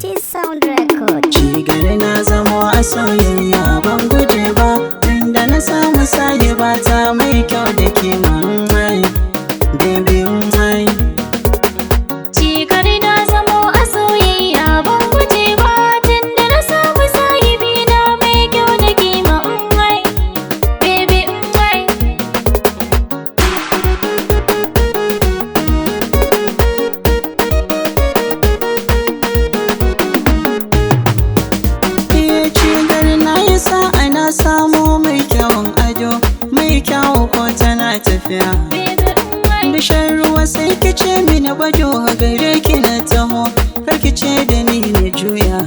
Beauty Sound Record. Cigari na zamo a soyayya ban guje ba, inda na samu saye ba ta mai kyau da kima. Baby Cigari na zamo a soyayya ban guje ba, tunda na samu sahibi na mai kyau da kima. Baby Cigari na yi sa'a na samu mai kyawun ado, mai kyawu ko tana tafiya. Bishan ruwa sai kice mini bado gare ki na taho, kar kice da ni na juya.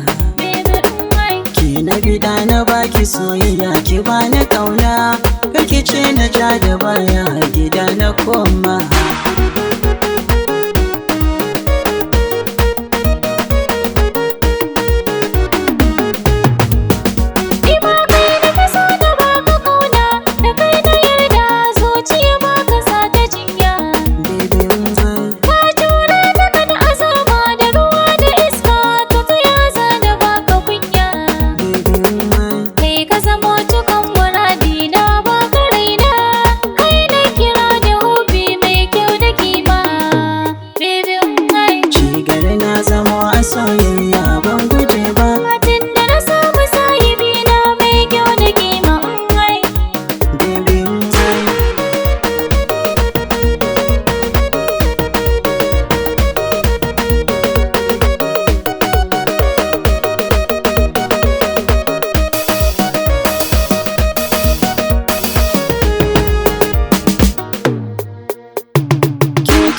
Ki na bida na baki soyayya, ki bani kauna, kar kice na ja da baya gida na koma. Soyayya ban guje ba, tunda na samu sahibi na mai kyau da kima. baby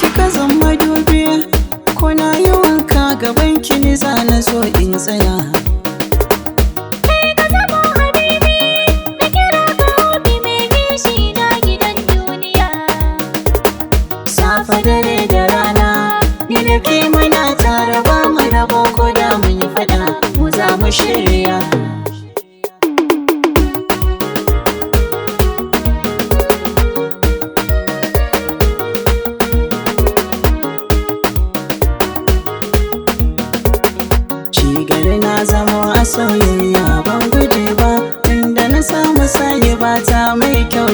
kika zama dubi, ko na yi wanka gaban ki ne za na zo in tsaya. Kai ka zama habibi, na kira ka hobi mai gishi na gidan duniya. Safa dare da rana, ni da ke muna tare ba mu rabo ko da mun yi fada, mu za mu shirya. Cigari na zamo a soyayya ban guje ba, inda na samu saye ba ta mai kyau